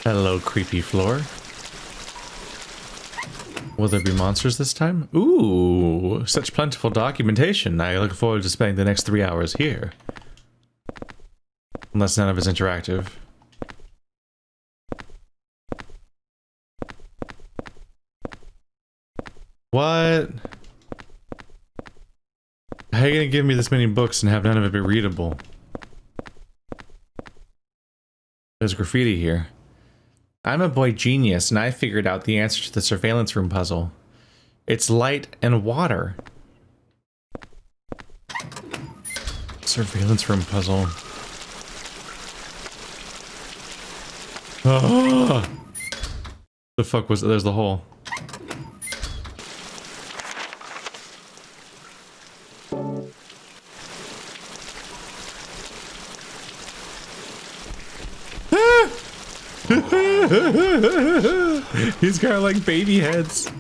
Hello, creepy floor. Will there be monsters this time? Ooh, such plentiful documentation. I look forward to spending the next 3 hours here. Unless none of it's interactive. What? How are you gonna give me this many books and have none of it be readable? There's graffiti here. I'm a boy genius and I figured out the answer to the surveillance room puzzle. It's light and water. Surveillance room puzzle. Oh! The fuck was it? There's the hole. He's got like baby heads.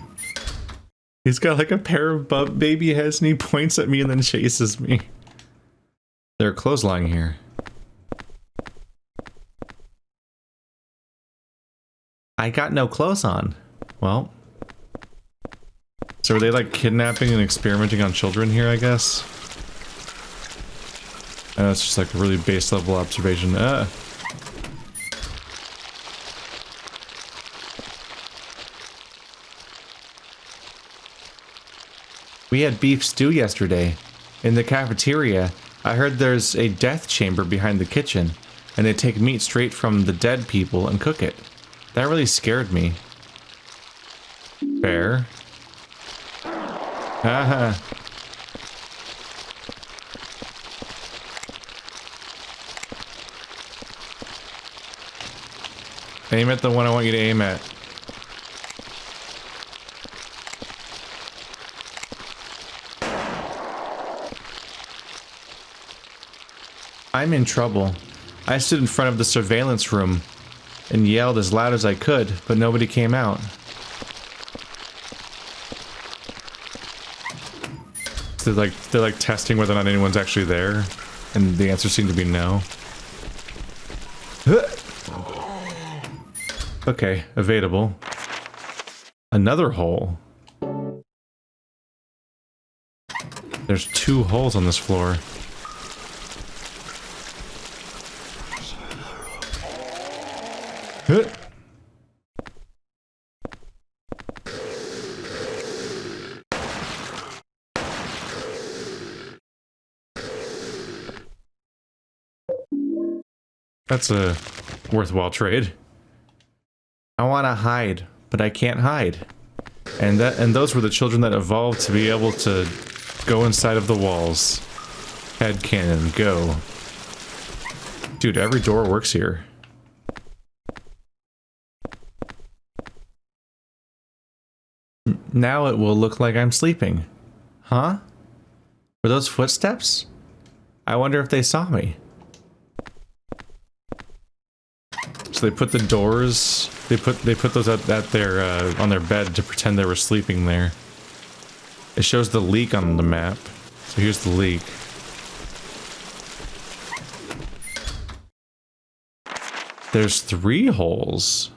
He's got like a pair of baby heads and he points at me and then chases me. There are clothesline here. I got no clothes on. Well. So are they like kidnapping and experimenting on children here, I guess? That's just like a really base level observation. We had beef stew yesterday. In the cafeteria, I heard there's a death chamber behind the kitchen, and they take meat straight from the dead people and cook it. That really scared me. Fair. Haha. Aim at the one I want you to aim at. I'm in trouble. I stood in front of the surveillance room and yelled as loud as I could, but nobody came out. So they're like testing whether or not anyone's actually there, and the answer seemed to be no. Okay, evadable. Another hole. There's 2 holes on this floor. That's a worthwhile trade. I want to hide, but I can't hide. And those were the children that evolved to be able to go inside of the walls. Headcanon, go. Dude, every door works here. Now it will look like I'm sleeping. Huh? Were those footsteps? I wonder if they saw me. So they put the doors, they put those at their on their bed to pretend they were sleeping there. It shows the leak on the map. So here's the leak. There's 3 holes.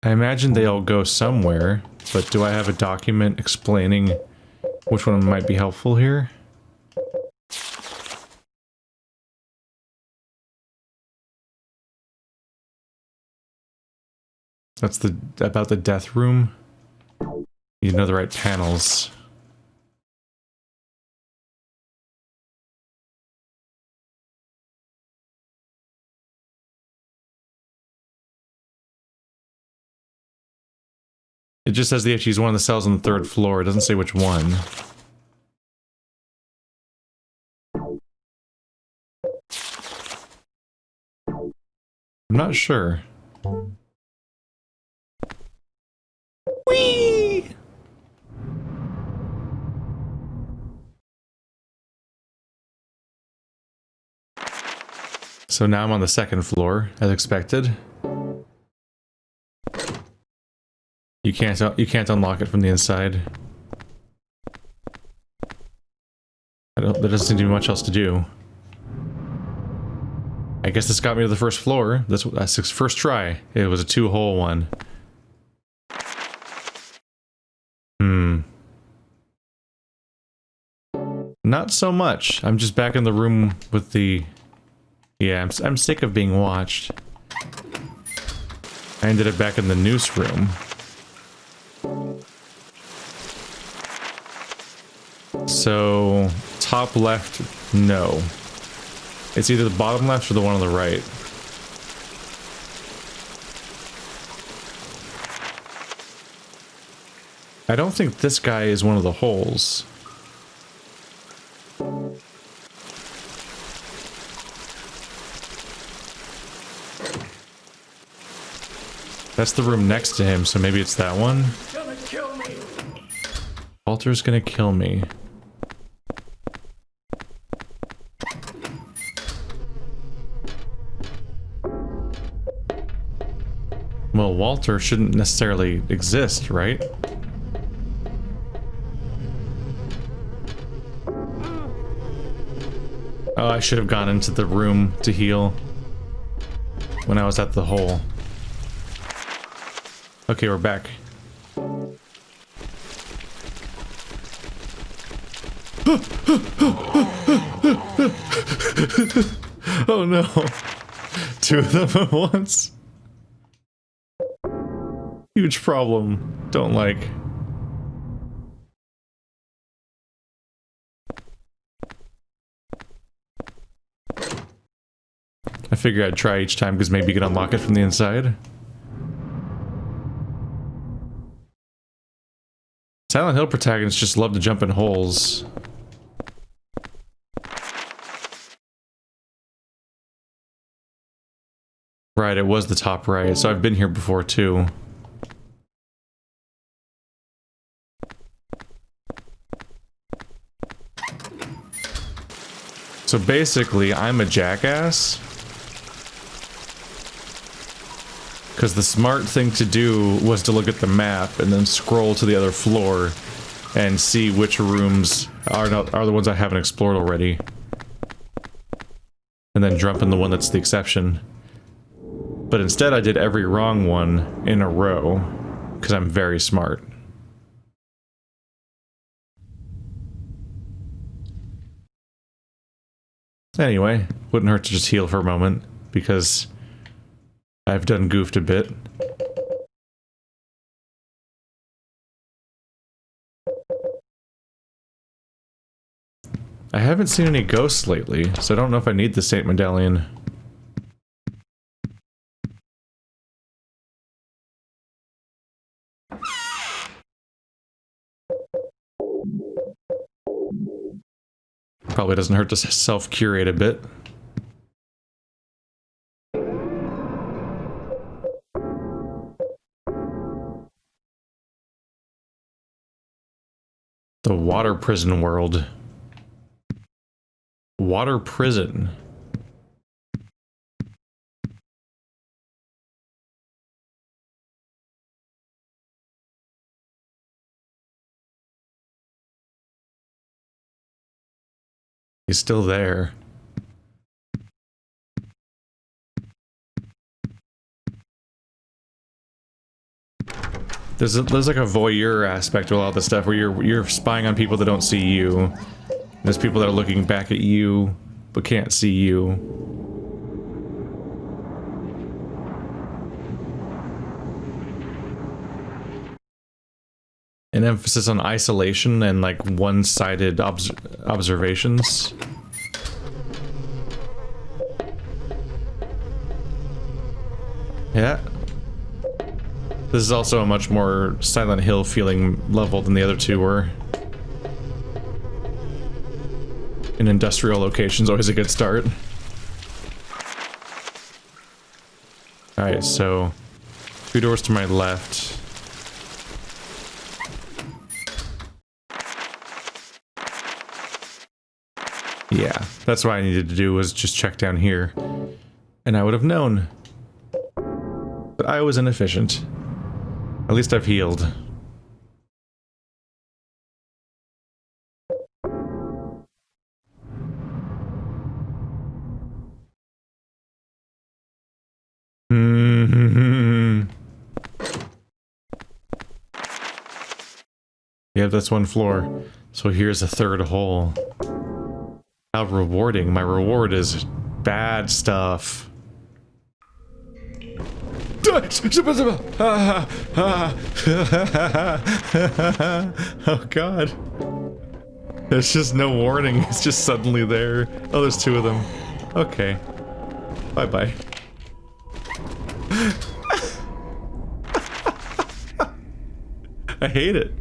I imagine they all go somewhere, but do I have a document explaining which one might be helpful here? That's about the death room. You know the right panels. It just says they have to use one of the cells on the 3rd floor. It doesn't say which one. I'm not sure. Whee! So now I'm on the 2nd floor, as expected. You can't unlock it from the inside. There doesn't seem to be much else to do. I guess this got me to the first floor. That's first try. It was a 2-hole one. Not so much. I'm just back in the room with the... Yeah, I'm sick of being watched. I ended up back in the noose room. So, top left, no. It's either the bottom left or the one on the right. I don't think this guy is one of the holes. That's the room next to him, so maybe it's that one. Gonna kill me. Walter's gonna kill me. Well, Walter shouldn't necessarily exist, right? Oh, I should have gone into the room to heal when I was at the hole. Okay, we're back. Oh no. 2 of them at once. Huge problem. Don't like. I figure I'd try each time because maybe you could unlock it from the inside. Silent Hill protagonists just love to jump in holes. Right, it was the top right, so I've been here before too. So basically, I'm a jackass. Because the smart thing to do was to look at the map and then scroll to the other floor and see which rooms are the ones I haven't explored already. And then jump in the one that's the exception. But instead I did every wrong one in a row, because I'm very smart. Anyway, wouldn't hurt to just heal for a moment, because I've done goofed a bit. I haven't seen any ghosts lately, so I don't know if I need the Saint Medallion. Probably doesn't hurt to self-curate a bit. The water prison world. Water prison. He's still there. There's like a voyeur aspect to a lot of the stuff where you're spying on people that don't see you. There's people that are looking back at you but can't see you. An emphasis on isolation and like one-sided observations. Yeah. This is also a much more Silent Hill feeling level than the other two were. An industrial location's always a good start. Alright, so 2 doors to my left. Yeah, that's what I needed to do, was just check down here. And I would have known. But I was inefficient. At least I've healed. Yeah, that's one floor. So here's a third hole. How rewarding. My reward is bad stuff. Oh god. There's just no warning. It's just suddenly there. Oh, there's two of them. Okay. Bye-bye. I hate it.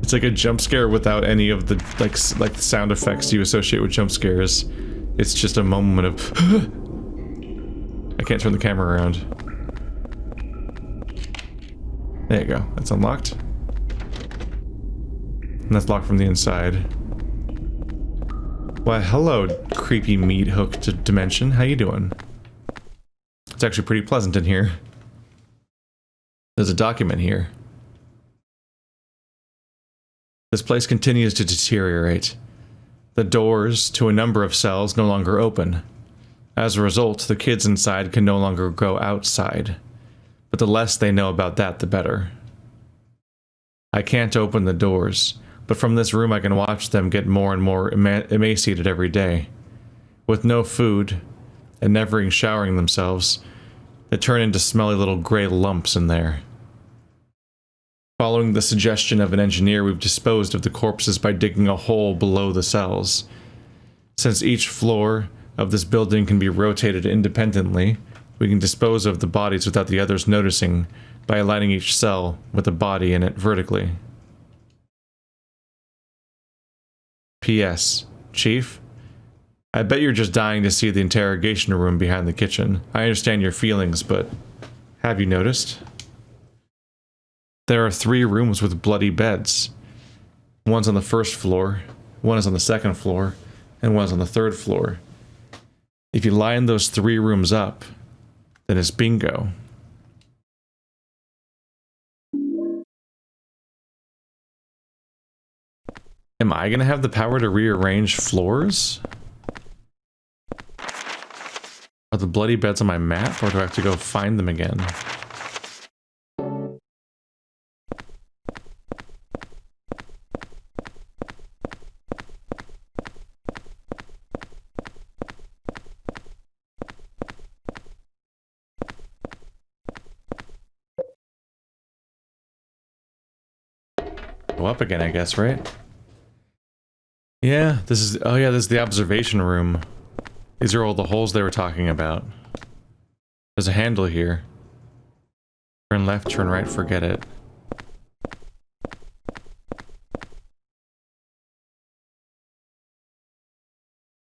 It's like a jump scare without any of the like sound effects you associate with jump scares. It's just a moment of I can't turn the camera around. There you go. That's unlocked. And that's locked from the inside. Why, hello, creepy meat-hooked dimension. How you doing? It's actually pretty pleasant in here. There's a document here. This place continues to deteriorate. The doors to a number of cells no longer open. As a result, the kids inside can no longer go outside. But the less they know about that, the better. I can't open the doors, but from this room I can watch them get more and more emaciated every day. With no food, and never showering themselves, they turn into smelly little gray lumps in there. Following the suggestion of an engineer, we've disposed of the corpses by digging a hole below the cells. Since each floor of this building can be rotated independently, we can dispose of the bodies without the others noticing by aligning each cell with a body in it vertically. P.S. Chief, I bet you're just dying to see the interrogation room behind the kitchen. I understand your feelings, but have you noticed? There are 3 rooms with bloody beds. One's on the first floor, one is on the second floor, and one's on the third floor. If you line those 3 rooms up, then it's bingo. Am I gonna have the power to rearrange floors? Are the bloody beds on my map, or do I have to go find them again? Go up again, I guess, right? Yeah, this is... oh yeah, this is the observation room. These are all the holes they were talking about. There's a handle here. Turn left, turn right, forget it.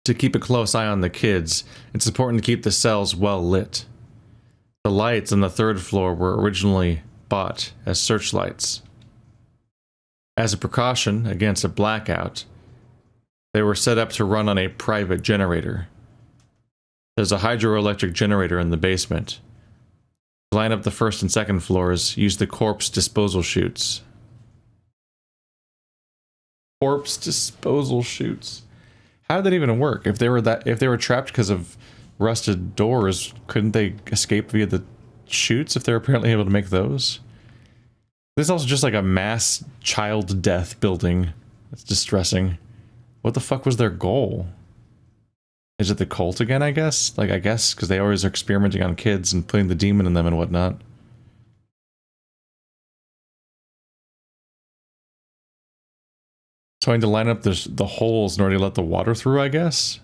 To keep a close eye on the kids, it's important to keep the cells well lit. The lights on the third floor were originally bought as searchlights. As a precaution against a blackout, they were set up to run on a private generator. There's a hydroelectric generator in the basement. To line up the first and second floors, use the corpse disposal chutes. Corpse disposal chutes. How did that even work? If they were trapped because of rusted doors, couldn't they escape via the chutes if they're apparently able to make those? This is also just like a mass child death building. That's distressing. What the fuck was their goal? Is it the cult again, I guess? Like, I guess, because they always are experimenting on kids and putting the demon in them and whatnot. Trying to line up the holes in order to let the water through, I guess?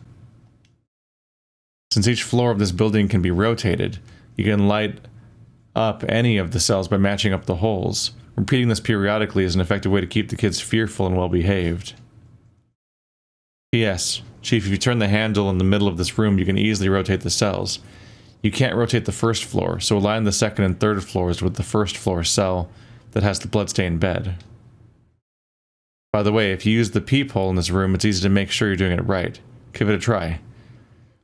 Since each floor of this building can be rotated, you can light up any of the cells by matching up the holes. Repeating this periodically is an effective way to keep the kids fearful and well-behaved. P.S. Chief, if you turn the handle in the middle of this room, you can easily rotate the cells. You can't rotate the first floor, so align the second and third floors with the first floor cell that has the bloodstained bed. By the way, if you use the peephole in this room, it's easy to make sure you're doing it right. Give it a try.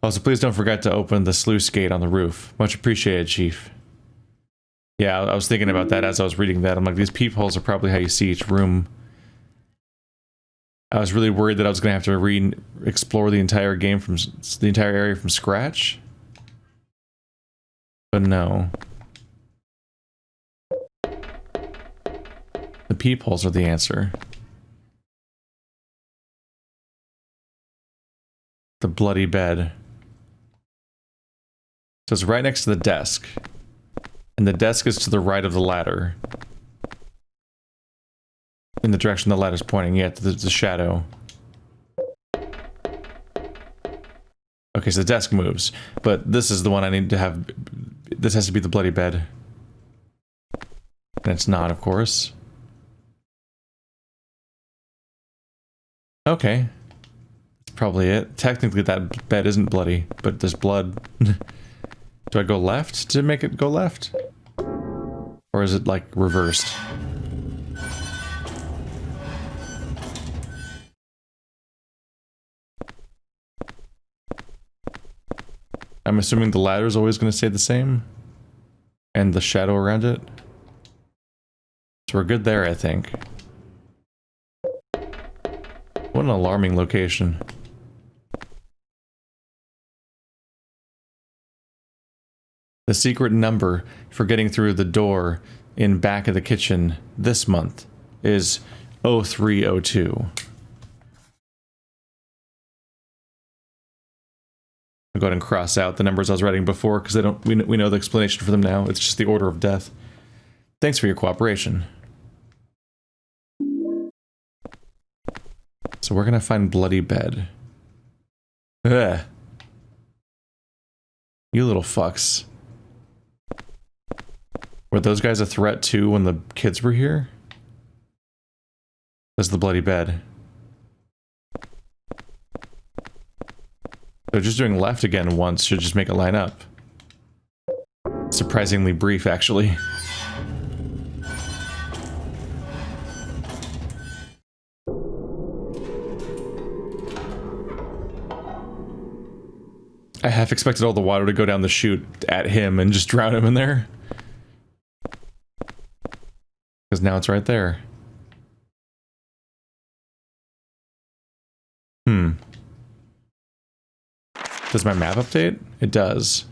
Also, please don't forget to open the sluice gate on the roof. Much appreciated, Chief. Yeah, I was thinking about that as I was reading that. I'm like, these peepholes are probably how you see each room. I was really worried that I was going to have to explore the entire game from the entire area from scratch. But no. peepholes are the answer. The bloody bed. So it's right next to the desk. And the desk is to the right of the ladder. In the direction the ladder's pointing, yeah, to the shadow. Okay, so the desk moves. But this is the one I need to have... This has to be the bloody bed. And it's not, of course. Okay. That's probably it. Technically that bed isn't bloody, but there's blood. Do I go left to make it go left? Or is it, like, reversed? I'm assuming the ladder is always going to stay the same? And the shadow around it? So we're good there, I think. What an alarming location. The secret number for getting through the door in back of the kitchen this month is 0302. I'll go ahead and cross out the numbers I was writing before because we know the explanation for them now. It's just the order of death. Thanks for your cooperation. So we're gonna find bloody bed. Ugh. You little fucks. Were those guys a threat too when the kids were here? That's the bloody bed. So just doing left again once should just make it line up. Surprisingly brief, actually. I half expected all the water to go down the chute at him and just drown him in there. Because now it's right there. Does my map update? It does.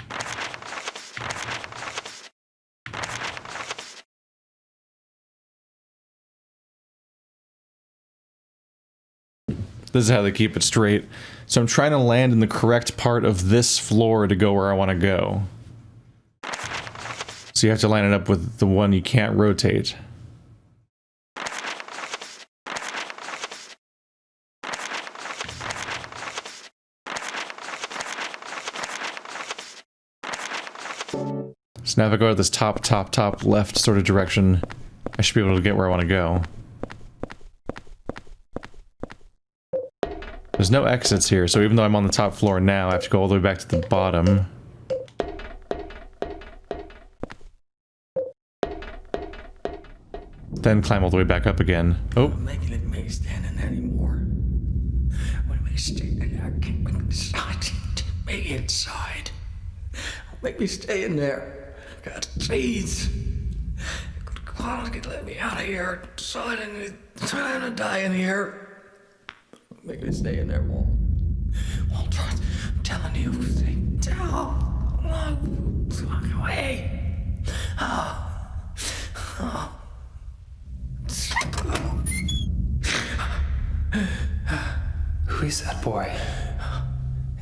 This is how they keep it straight. So I'm trying to land in the correct part of this floor to go where I want to go. So you have to line it up with the one you can't rotate. So now if I go to this top left sort of direction, I should be able to get where I want to go. There's no exits here, so even though I'm on the top floor now, I have to go all the way back to the bottom. Then climb all the way back up again. Oh. Making it make standing anymore. When we stay there, I can't make inside. Take me inside. Make me stay in there. God, please. Come on, let me out of here. I'm trying to die in here. Make me stay in there, Walter. Walter, I'm telling you, walk away. Who is that boy?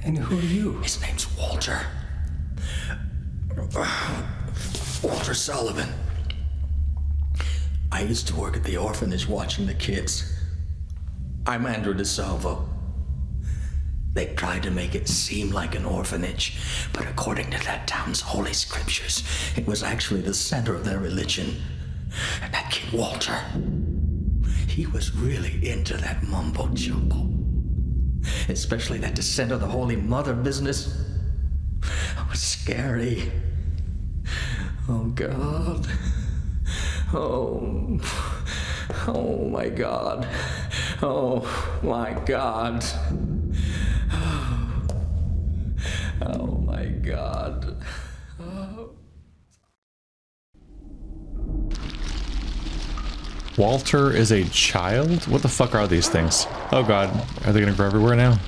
And who are you? His name's Walter. Walter Sullivan. I used to work at the orphanage watching the kids. I'm Andrew DeSalvo. They tried to make it seem like an orphanage, but according to that town's holy scriptures, it was actually the center of their religion. And that kid Walter, he was really into that mumbo-jumbo. Especially that descent of the Holy Mother business. It was scary. Oh, God. Oh my God. Oh my God. Oh my God. Oh. Walter is a child? What the fuck are these things? Oh God, are they gonna go everywhere now?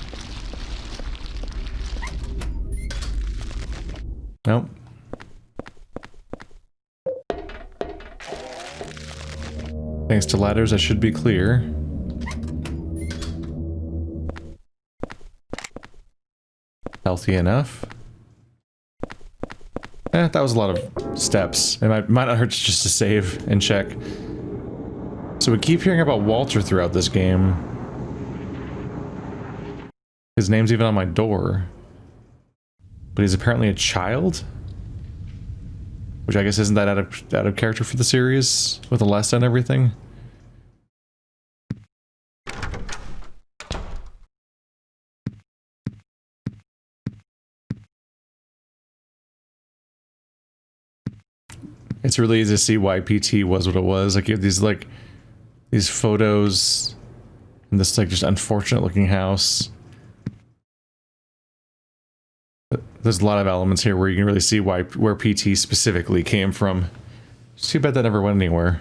Nope. Thanks to ladders, I should be clear. Healthy enough. That was a lot of steps. It might not hurt just to save and check. So we keep hearing about Walter throughout this game. His name's even on my door. But he's apparently a child? Which I guess isn't that out of character for the series? With Alesta and everything? It's really easy to see why PT was what it was. Like, you have these photos in this, like, just unfortunate looking house. There's a lot of elements here where you can really see where PT specifically came from. It's too bad that never went anywhere.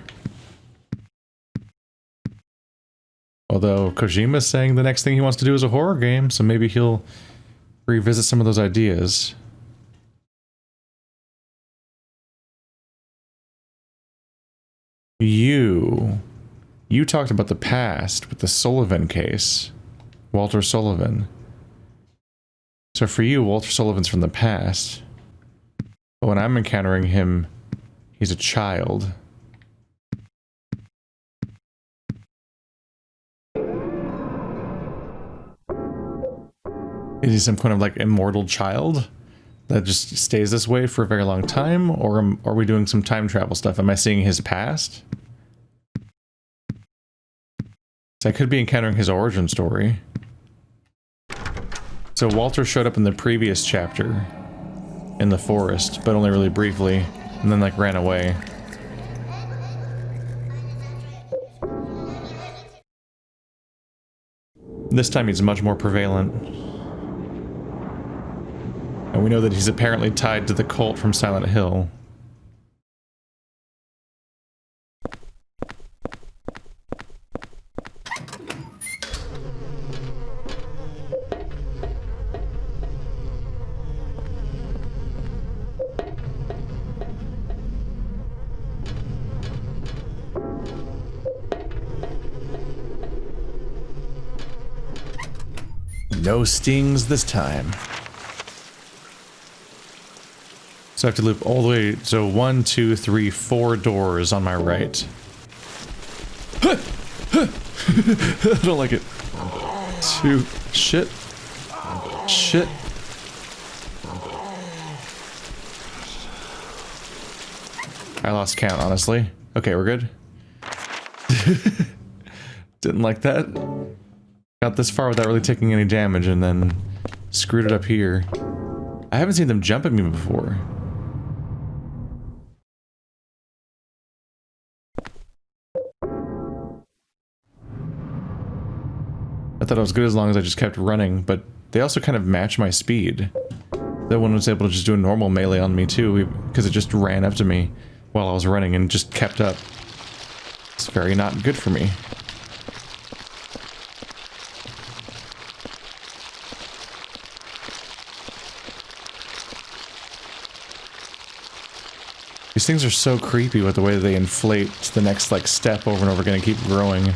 Although Kojima's saying the next thing he wants to do is a horror game, so maybe he'll revisit some of those ideas. You talked about the past with the Sullivan case. Walter Sullivan. So for you, Walter Sullivan's from the past. But when I'm encountering him, he's a child. Is he some kind of like immortal child that just stays this way for a very long time? Or are we doing some time travel stuff? Am I seeing his past? So I could be encountering his origin story. So Walter showed up in the previous chapter in the forest, but only really briefly, and then like ran away. This time he's much more prevalent. And we know that he's apparently tied to the cult from Silent Hill. No stings this time. So I have to loop all the way. So 1, 2, 3, 4 doors on my right. I don't like it. 2. Shit. Shit. I lost count, honestly. Okay, we're good. Didn't like that. Got this far without really taking any damage and then screwed it up here. I haven't seen them jump at me before. I thought I was good as long as I just kept running, but they also kind of match my speed. That one was able to just do a normal melee on me too, because it just ran up to me while I was running and just kept up. It's very not good for me. These things are so creepy with the way that they inflate to the next, like, step over and over again and keep growing.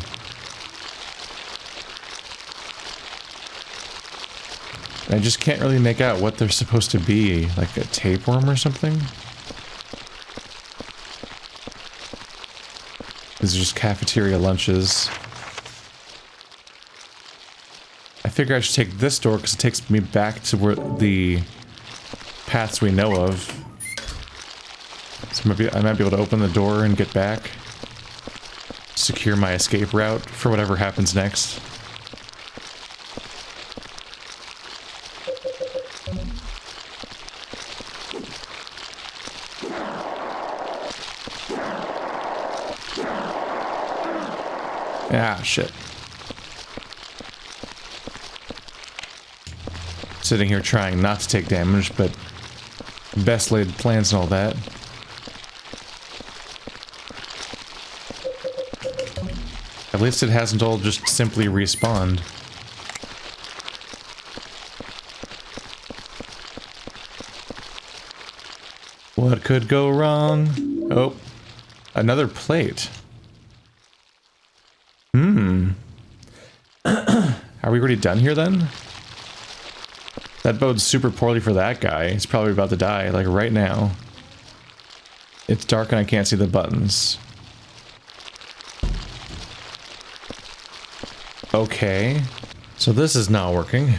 I just can't really make out what they're supposed to be. Like a tapeworm or something? These are just cafeteria lunches. I figure I should take this door because it takes me back to where the paths we know of. So maybe I might be able to open the door and get back. Secure my escape route for whatever happens next. Ah, shit. Sitting here trying not to take damage, but best laid plans and all that. At least it hasn't all just simply respawned. What could go wrong? Oh, another plate. we already done here then? That bodes super poorly for that guy. He's probably about to die, like right now. It's dark and I can't see the buttons. Okay. So this is not working.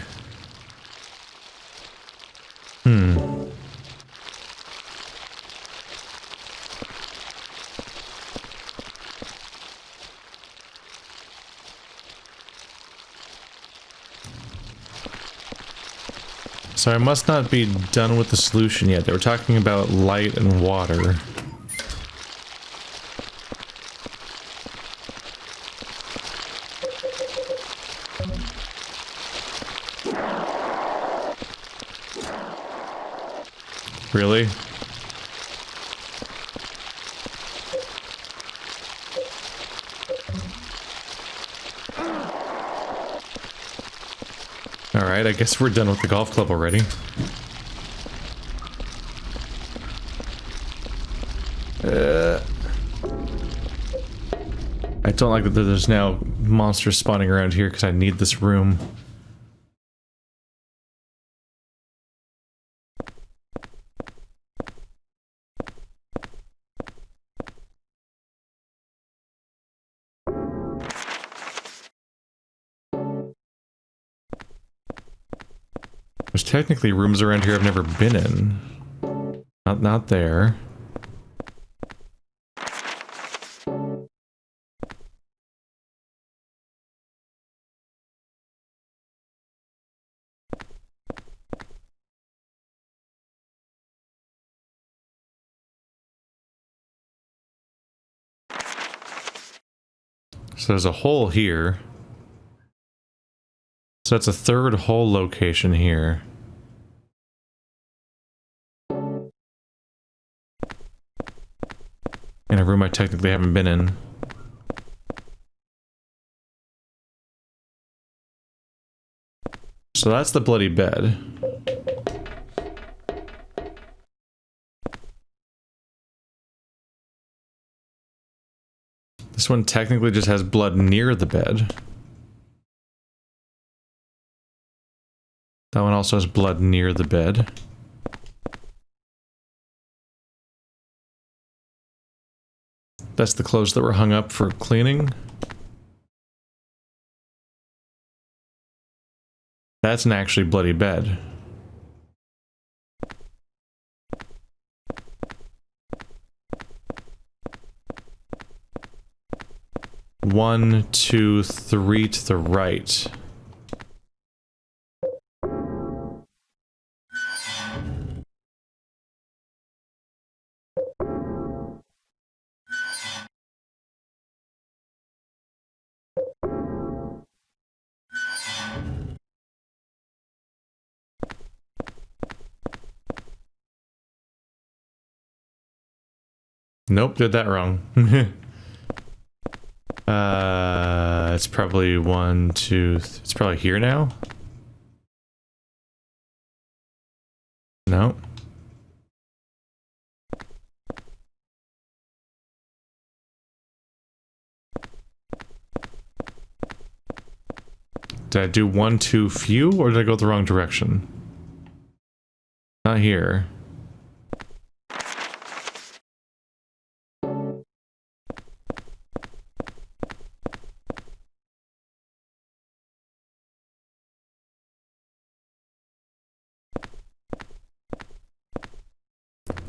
So I must not be done with the solution yet. They were talking about light and water. Really? Alright, I guess we're done with the golf club already. I don't like that there's now monsters spawning around here because I need this room. There's technically rooms around here I've never been in. Not there. So there's a hole here. So that's a third hole location here. In a room I technically haven't been in. So that's the bloody bed. This one technically just has blood near the bed. That one also has blood near the bed. That's the clothes that were hung up for cleaning. That's an actually bloody bed. One, two, three to the right. Nope, did that wrong. It's probably one, two, it's probably here now? No. Did I do one too few, or did I go the wrong direction? Not here.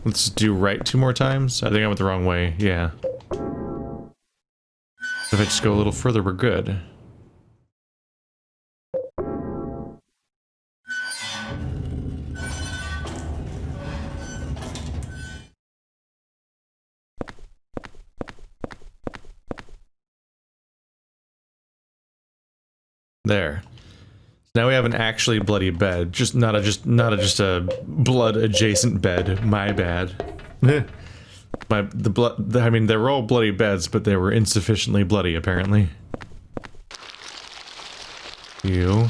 Let's do right two more times. I think I went the wrong way. Yeah. If I just go a little further, we're good. There. Now we have an actually bloody bed. Not a blood adjacent bed. My bad. I mean, they were all bloody beds, but they were insufficiently bloody, apparently. You.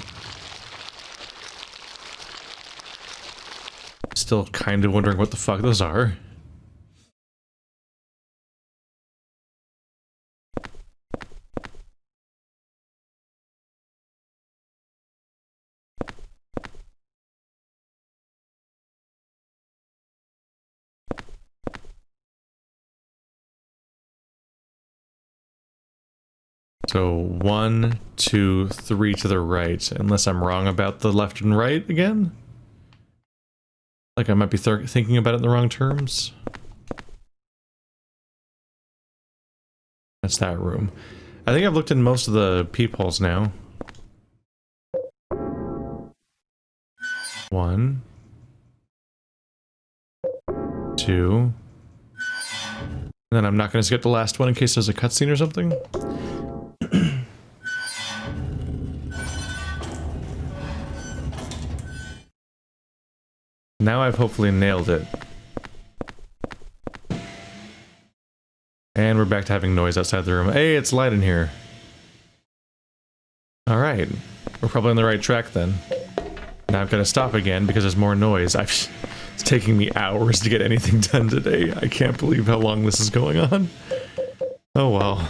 Still kind of wondering what the fuck those are. So 1, 2, 3 to the right, unless I'm wrong about the left and right again. Like I might be thinking about it in the wrong terms. That's that room. I think I've looked in most of the peepholes now. 1, 2. And then I'm not going to skip the last one in case there's a cutscene or something. Now I've hopefully nailed it. And we're back to having noise outside the room. Hey, it's light in here. Alright. We're probably on the right track then. Now I've got to stop again because there's more noise. It's taking me hours to get anything done today. I can't believe how long this is going on. Oh well.